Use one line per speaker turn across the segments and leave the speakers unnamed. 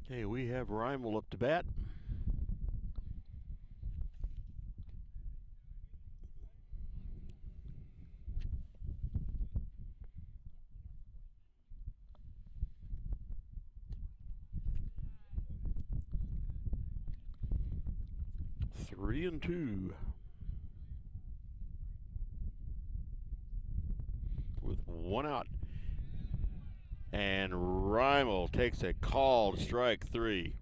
Okay, we have Rymel up to bat. Three and two. With one out. And Rymel takes a called strike three.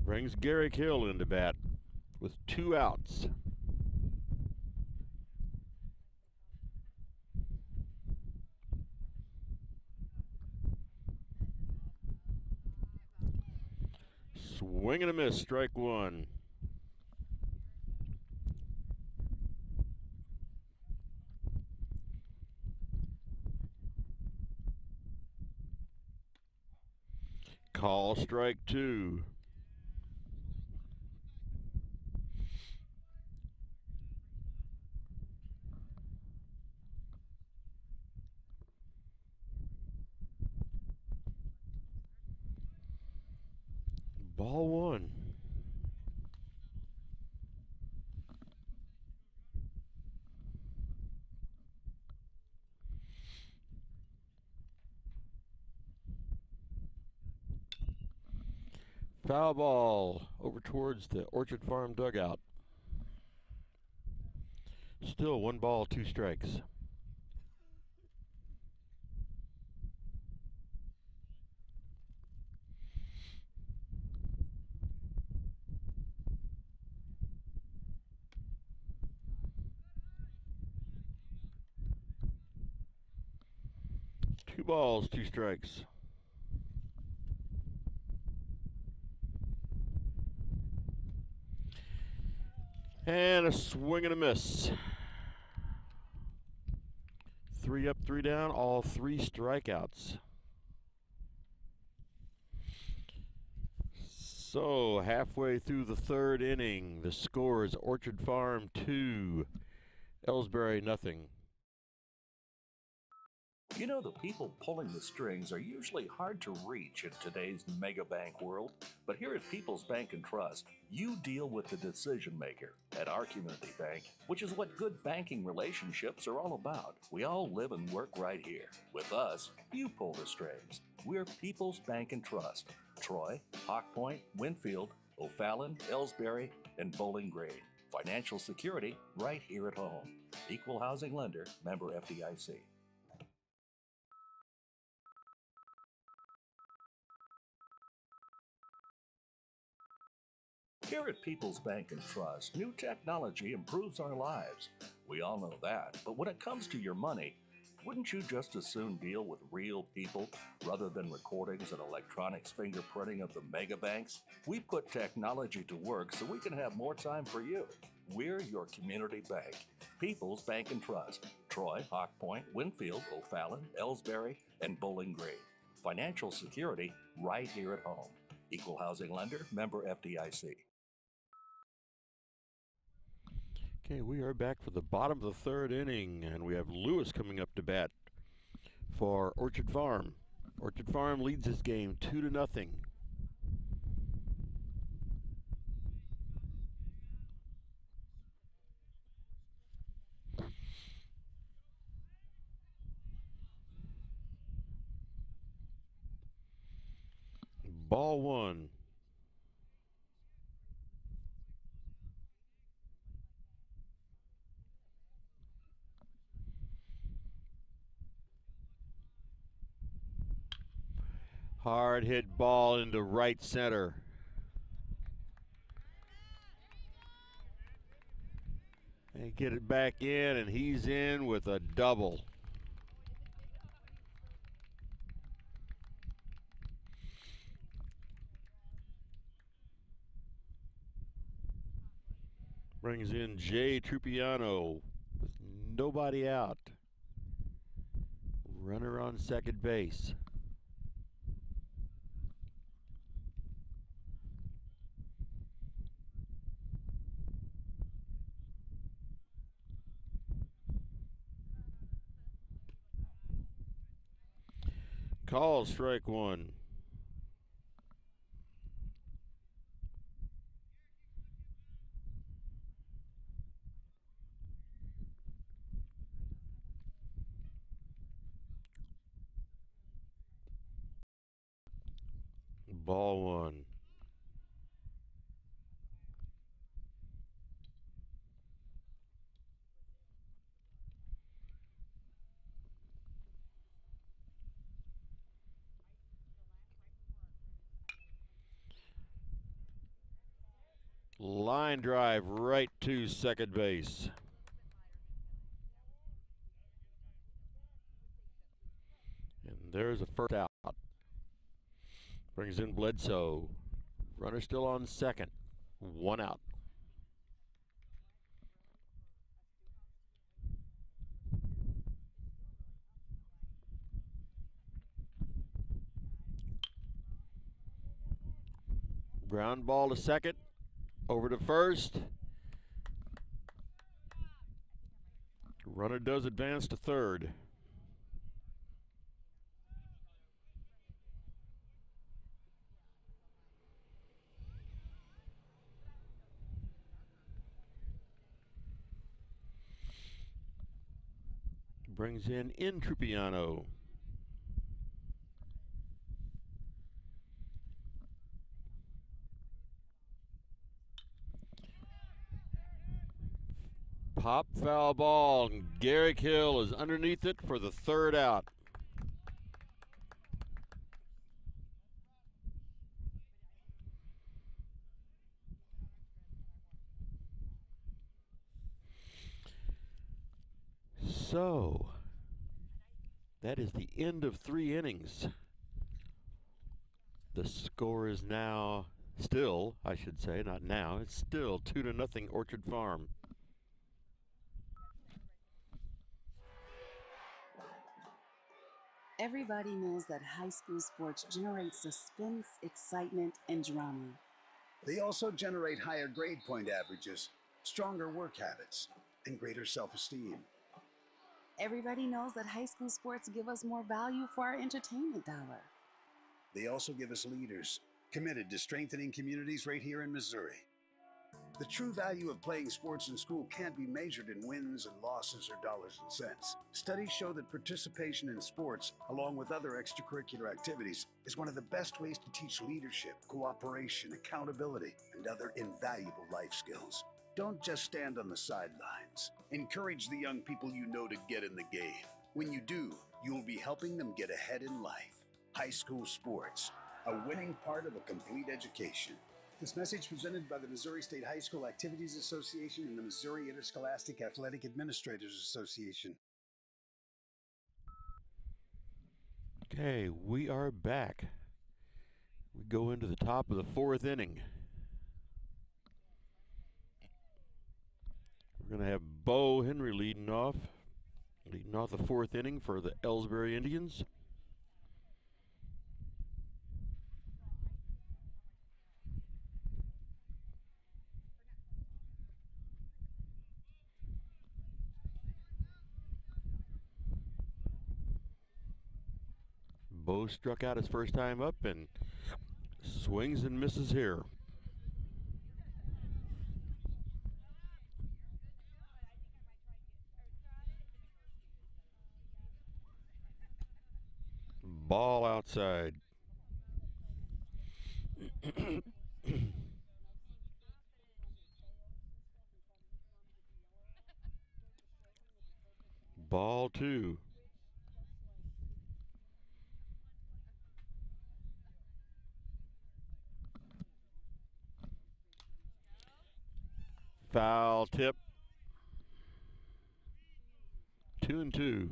Brings Garrick Hill into bat with two outs. Swing and a miss, strike one. Call strike two. Ball one. Foul ball over towards the Orchard Farm dugout. Still one ball, two strikes. Two balls, two strikes. And a swing and a miss. Three up, three down, all three strikeouts. So, halfway through the third inning, the score is Orchard Farm 2, Elsberry nothing.
You know, the people pulling the strings are usually hard to reach in today's mega bank world, but here at People's Bank and Trust, you deal with the decision maker. At our community bank, which is what good banking relationships are all about, we all live and work right here. With us, you pull the strings. We're People's Bank and Trust. Troy, Hawk Point, Winfield, O'Fallon, Elsberry, and Bowling Green. Financial security right here at home. Equal housing lender, member FDIC. Here at People's Bank and Trust, new technology improves our lives. We all know that, but when it comes to your money, wouldn't you just as soon deal with real people rather than recordings and electronics fingerprinting of the mega banks? We put technology to work so we can have more time for you. We're your community bank. People's Bank and Trust. Troy, Hawk Point, Winfield, O'Fallon, Elsberry, and Bowling Green. Financial security right here at home. Equal housing lender, member FDIC.
Okay, we are back for the bottom of the third inning, and we have Lewis coming up to bat for Orchard Farm. Orchard Farm leads this game 2-0. Ball one. Hard hit ball into right center. And get it back in, and he's in with a double. Brings in Jay Trupiano with nobody out. Runner on second base. Call strike one. Ball one. Line drive right to second base. And there's a first out. Brings in Bledsoe. Runner still on second. One out. Ground ball to second. Over to first. Runner does advance to third. Brings in Trupiano. Pop foul ball, and Garrick Hill is underneath it for the third out. So, that is the end of 3 innings. The score is now still, I should say, not now, it's still 2-0 Orchard Farm.
Everybody knows that high school sports generate suspense, excitement, and drama.
They also generate higher grade point averages, stronger work habits, and greater self-esteem.
Everybody knows that high school sports give us more value for our entertainment dollar.
They also give us leaders committed to strengthening communities right here in Missouri. The true value of playing sports in school can't be measured in wins and losses or dollars and cents. Studies show that participation in sports, along with other extracurricular activities, is one of the best ways to teach leadership, cooperation, accountability, and other invaluable life skills. Don't just stand on the sidelines. Encourage the young people you know to get in the game. When you do, you'll be helping them get ahead in life. High school sports, a winning part of a complete education. This message presented by the Missouri State High School Activities Association and the Missouri Interscholastic Athletic Administrators Association.
Okay, we are back. We go into the top of the 4th inning. We're going to have Bo Henry leading off the 4th inning for the Elsberry Indians. Bo struck out his first time up and swings and misses here. Ball outside. Ball 2. Foul tip. 2-2.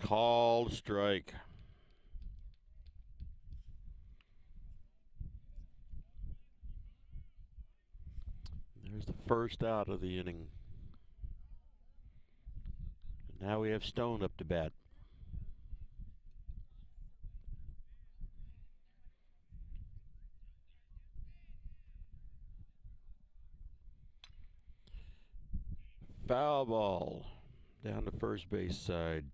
Called strike. There's the first out of the inning. And now we have Stone up to bat. Foul ball down the first base side.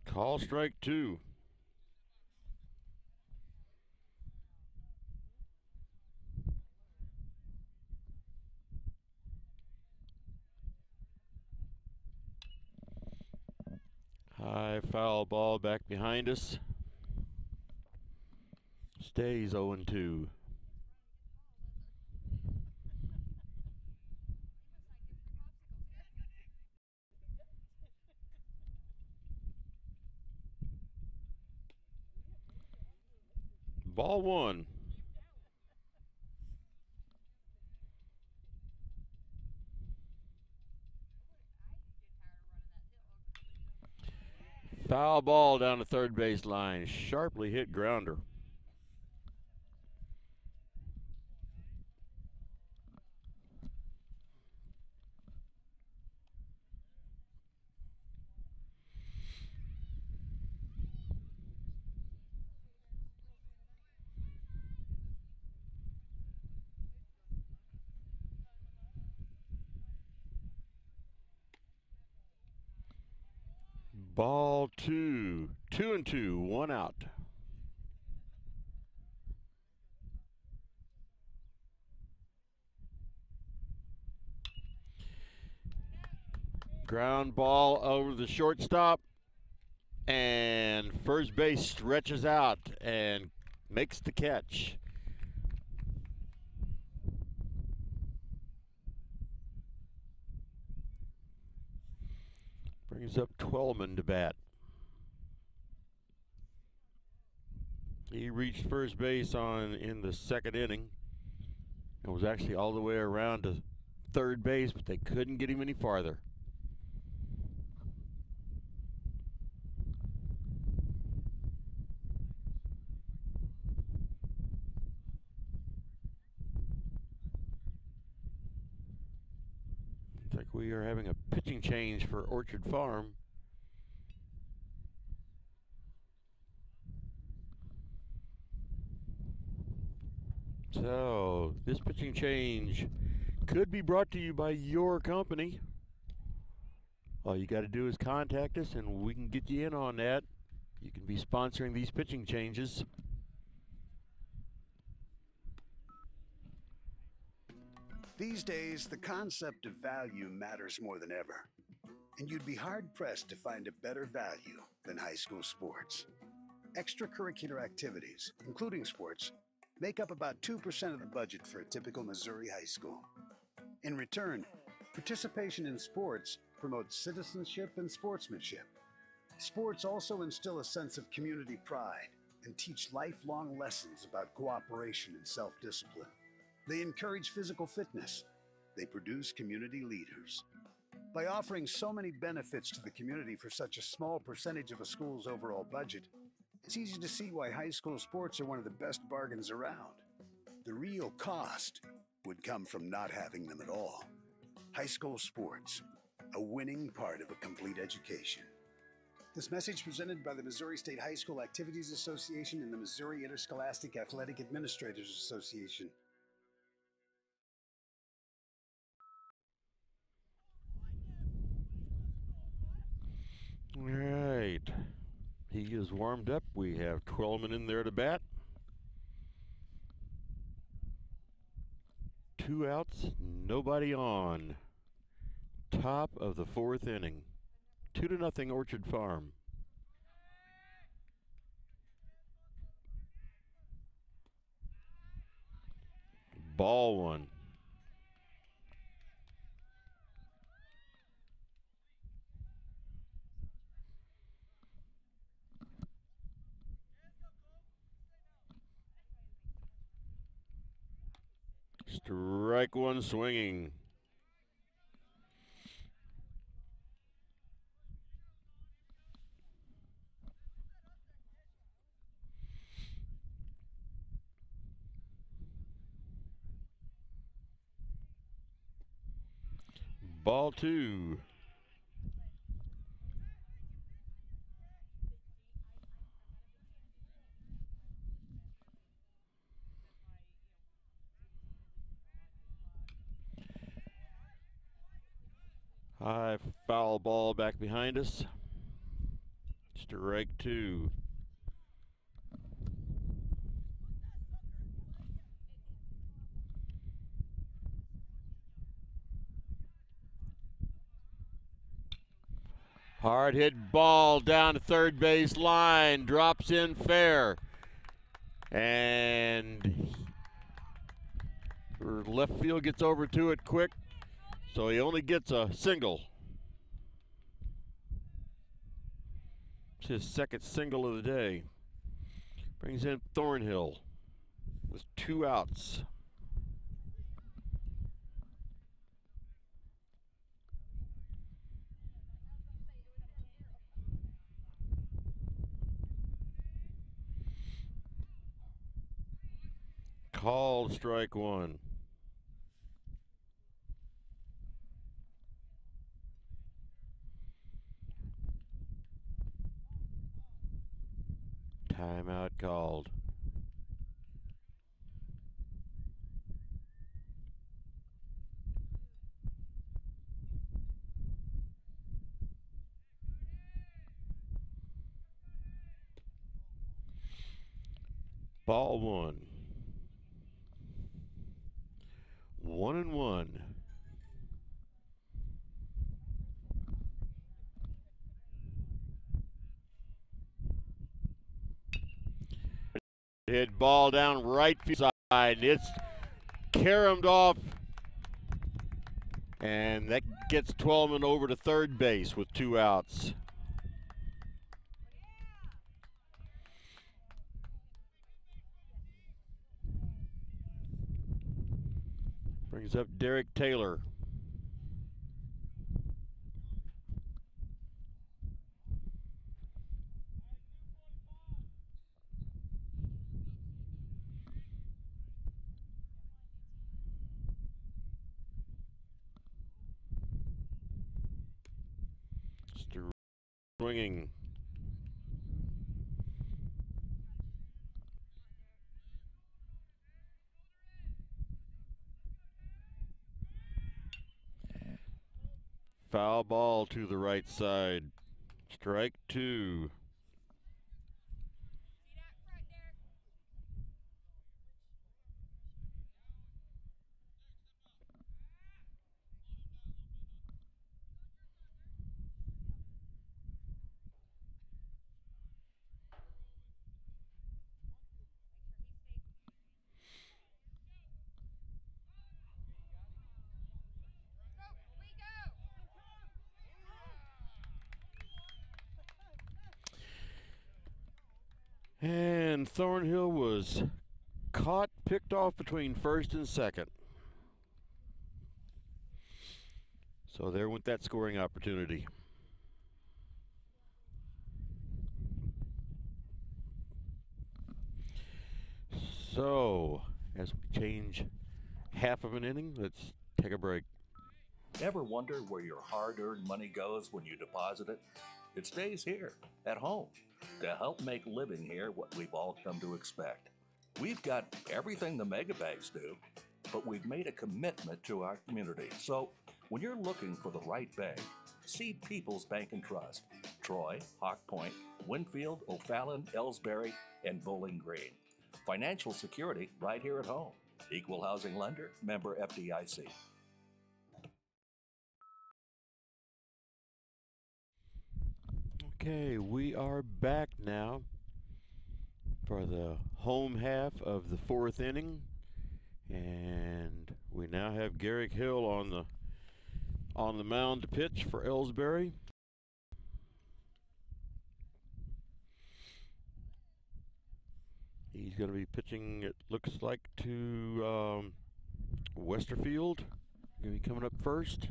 Call strike 2. High foul ball back behind us. Stays 0-2. Ball 1. Foul ball down the third base line. Sharply hit grounder. Ball 2. 2-2. 1 out. Ground ball over the shortstop. And first base stretches out and makes the catch. Brings up Twellman to bat. He reached first base in the second inning and was actually all the way around to third base, but they couldn't get him any farther. Looks like we are having a pitching change for Orchard Farm. So, this pitching change could be brought to you by your company. All you got to do is contact us and we can get you in on that. You can be sponsoring these pitching changes.
These days, the concept of value matters more than ever. And you'd be hard-pressed to find a better value than high school sports. Extracurricular activities, including sports, make up about 2% of the budget for a typical Missouri high school. In return, participation in sports promotes citizenship and sportsmanship. Sports also instill a sense of community pride and teach lifelong lessons about cooperation and self-discipline. They encourage physical fitness. They produce community leaders. By offering so many benefits to the community for such a small percentage of a school's overall budget, it's easy to see why high school sports are one of the best bargains around. The real cost would come from not having them at all. High school sports, a winning part of a complete education. This message presented by the Missouri State High School Activities Association and the Missouri Interscholastic Athletic Administrators Association.
All right. He is warmed up. We have Twellman in there to bat. 2 outs, nobody on. Top of the 4th inning. 2-0 Orchard Farm. Ball 1. Strike one swinging. Ball two. High foul ball back behind us. Strike two. Hard hit ball down to third base line. Drops in fair. And left field gets over to it quick. So he only gets a single. It's his second single of the day. Brings in Thornhill with 2 outs. Called strike one. Timeout called. Ball one. 1-1. Hit ball down right field side. It's caromed off. And that gets Twellman over to third base with 2 outs. Brings up Derek Taylor. Swinging. Foul ball to the right side. Strike two. And Thornhill was caught, picked off between first and second. So there went that scoring opportunity. So, as we change half of an inning, let's take a break.
Ever wonder where your hard-earned money goes when you deposit it? It stays here, at home, to help make living here what we've all come to expect. We've got everything the mega banks do, but we've made a commitment to our community. So when you're looking for the right bank, see People's Bank and Trust. Troy, Hawk Point, Winfield, O'Fallon, Elsberry, and Bowling Green. Financial security right here at home. Equal housing lender, member FDIC.
Okay, we are back now for the home half of the 4th inning, and we now have Garrick Hill on the mound to pitch for Elsberry. He's going to be pitching, it looks like, to Westerfield going to be coming up first.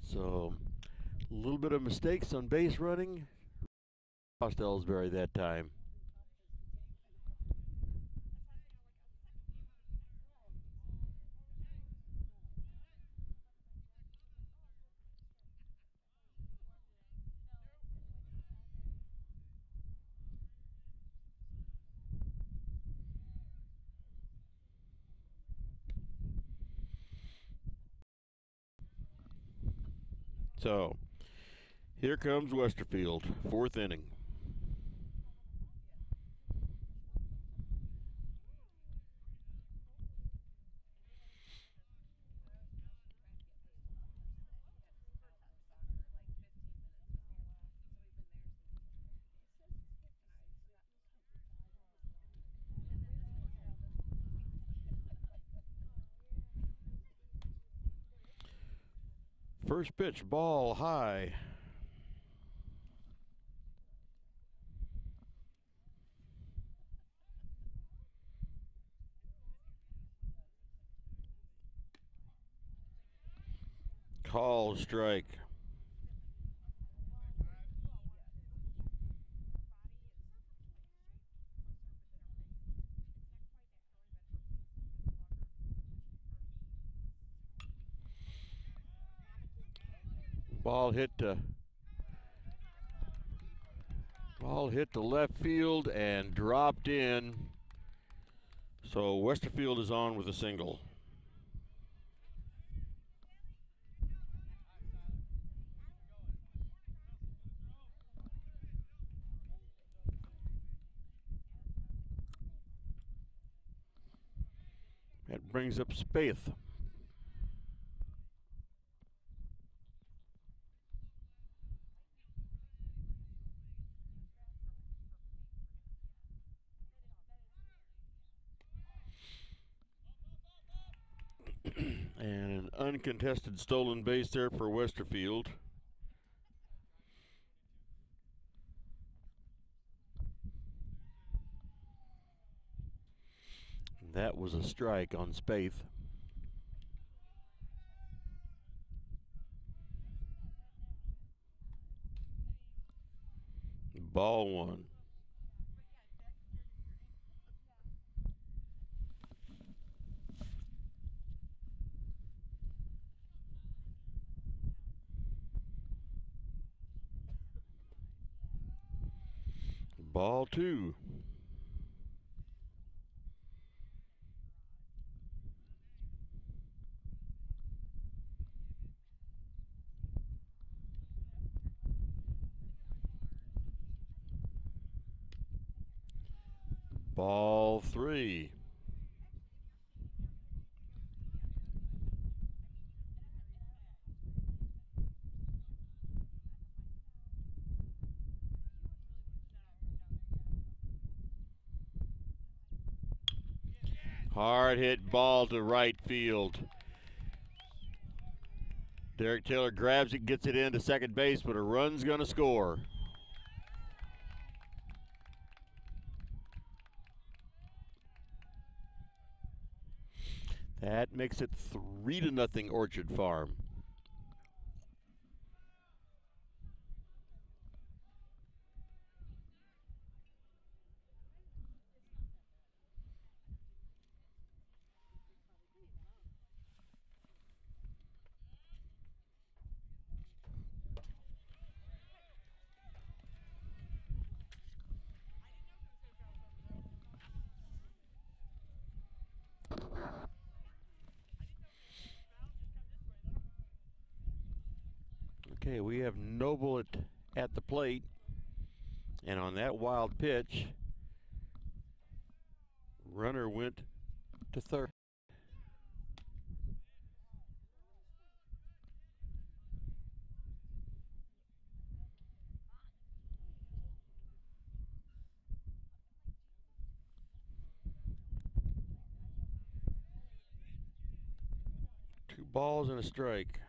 So a little bit of mistakes on base running. Lost Elsberry that time. So here comes Westerfield, fourth inning. First pitch, ball high. Call strike. Ball hit the left field and dropped in. So Westerfield is on with a single. That brings up Spaeth. And an uncontested stolen base there for Westerfield. That was a strike on Spaeth. Ball one. Ball two. Ball three. Hard hit ball to right field. Derek Taylor grabs it, gets it into second base, but a run's going to score. That makes it 3-0 Orchard Farm. Okay, we have Noble at the plate. And on that wild pitch, runner went to third. Two balls and a strike.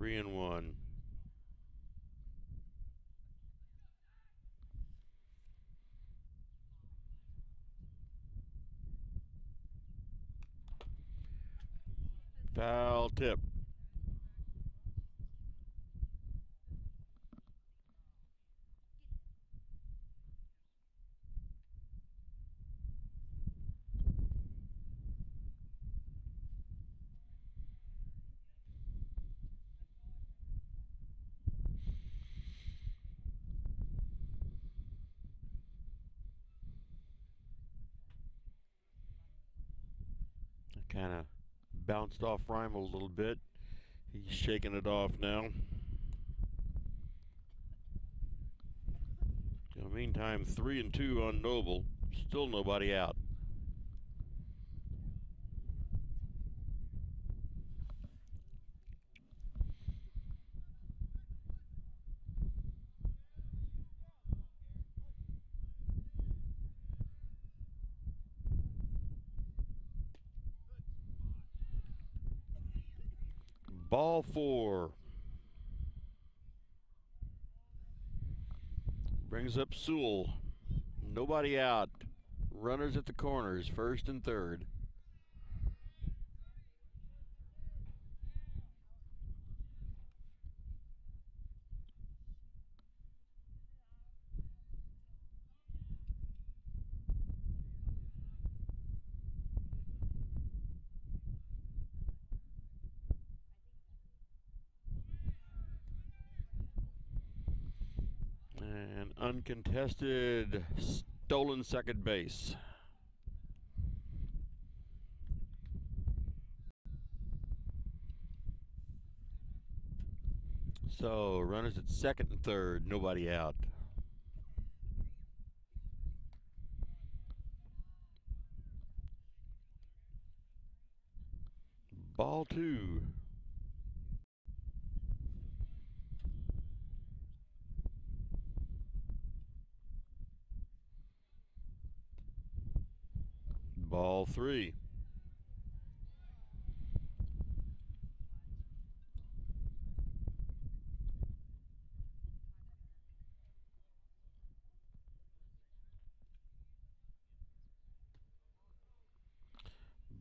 3-1. Foul tip. Kind of bounced off Reimel a little bit. He's shaking it off now. In the meantime, 3-2 on Noble. Still nobody out. Ball 4. Brings up Sewell. Nobody out. Runners at the corners, first and third. And uncontested, stolen second base. So runners at second and third, nobody out. Ball 2. Ball 3.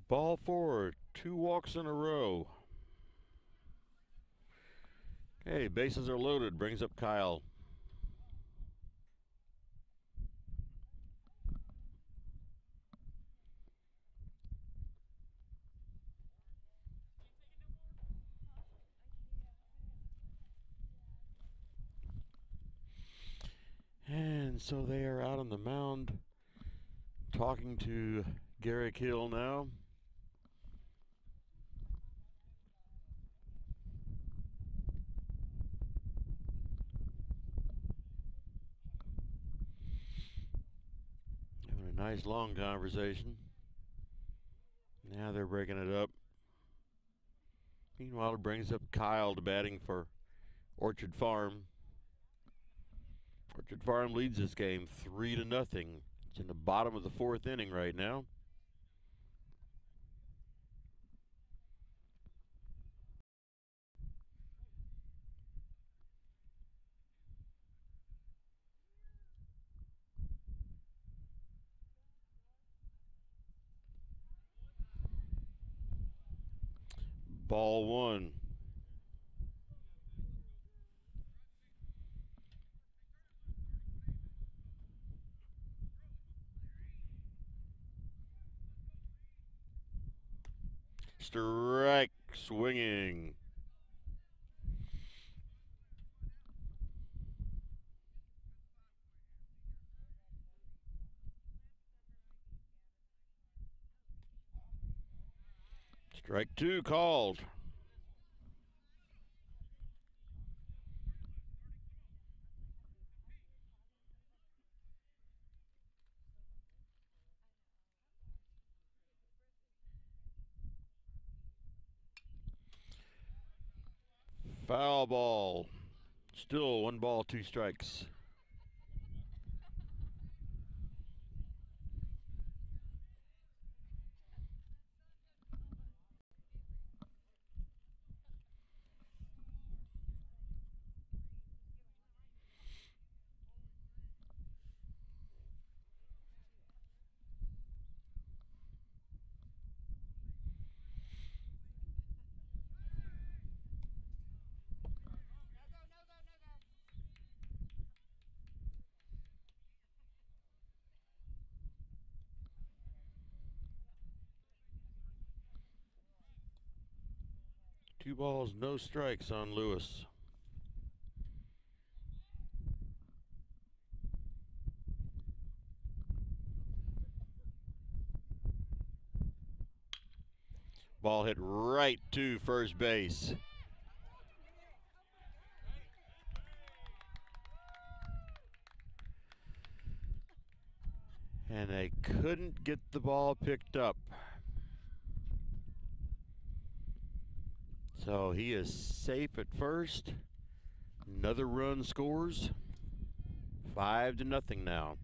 Ball 4. 2 walks in a row. Okay, bases are loaded. Brings up Kyle. And so they are out on the mound talking to Garrick Hill now. Having a nice long conversation. Now they're breaking it up. Meanwhile, it brings up Kyle to batting for Orchard Farm. Orchard Farm leads this game 3-0. It's in the bottom of the fourth inning right now. Ball 1. Strike, swinging. Strike 2 called. Foul ball. Still 1 ball, 2 strikes. 2 balls, no strikes on Lewis. Ball hit right to first base. And they couldn't get the ball picked up. So he is safe at first. Another run scores. 5-0 now.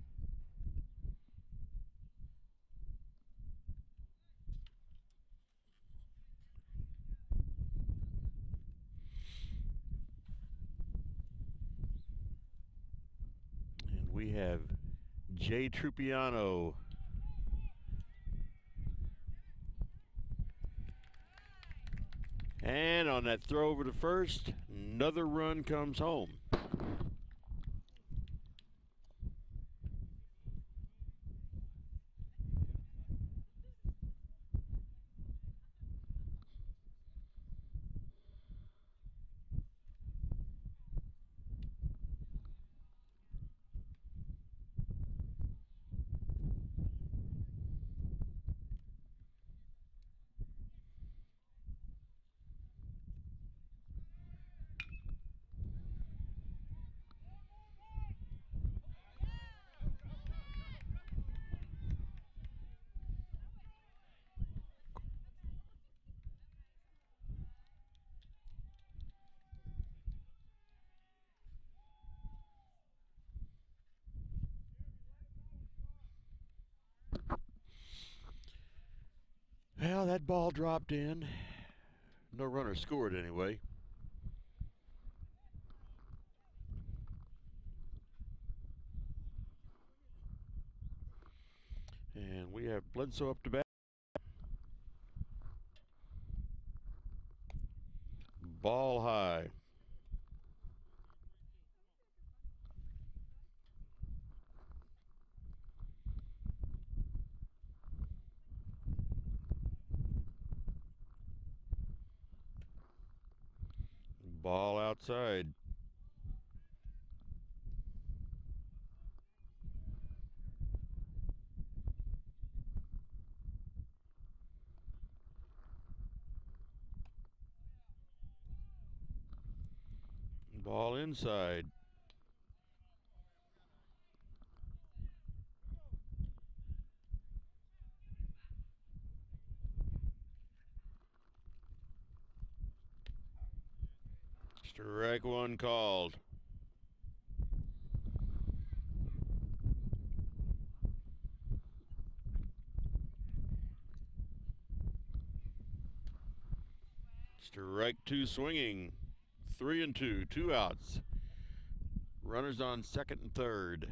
And we have Jay Trupiano. And on that throw over to first, another run comes home. Well, that ball dropped in. No runner scored anyway. And we have Bledsoe up to bat. Ball high. Ball outside. Ball inside. Strike one called. Strike two swinging. 3-2, 2 outs. Runners on second and third.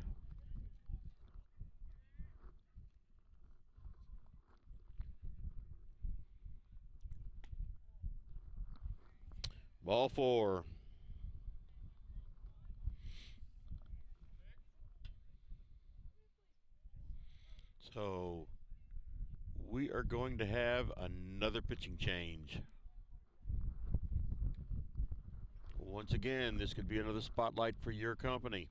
Ball 4. So we are going to have another pitching change. Once again, this could be another spotlight for your company.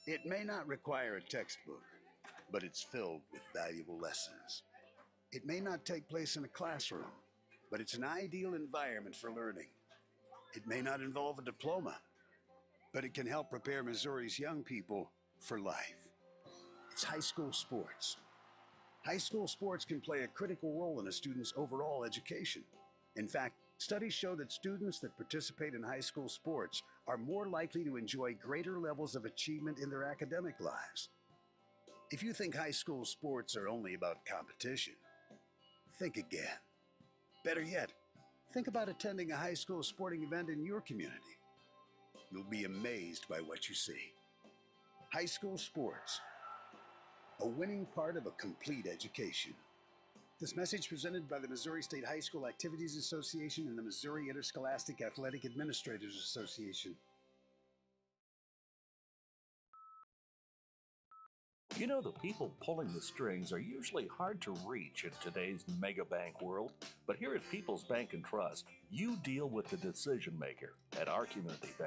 It may not require a textbook, but it's filled with valuable lessons. It may not take place in a classroom, but it's an ideal environment for learning. It may not involve a diploma, but it can help prepare Missouri's young people for life. It's high school sports. High school sports can play a critical role in a student's overall education. In fact, studies show that students that participate in high school sports are more likely to enjoy greater levels of achievement in their academic lives. If you think high school sports are only about competition, think again. Better yet, think about attending a high school sporting event in your community. You'll be amazed by what you see. High school sports, a winning part of a complete education. This message presented by the Missouri State High School Activities Association and the Missouri Interscholastic Athletic Administrators Association.
You know, the people pulling the strings are usually hard to reach in today's mega bank world, but here at People's Bank and Trust, you deal with the decision maker. At our community bank,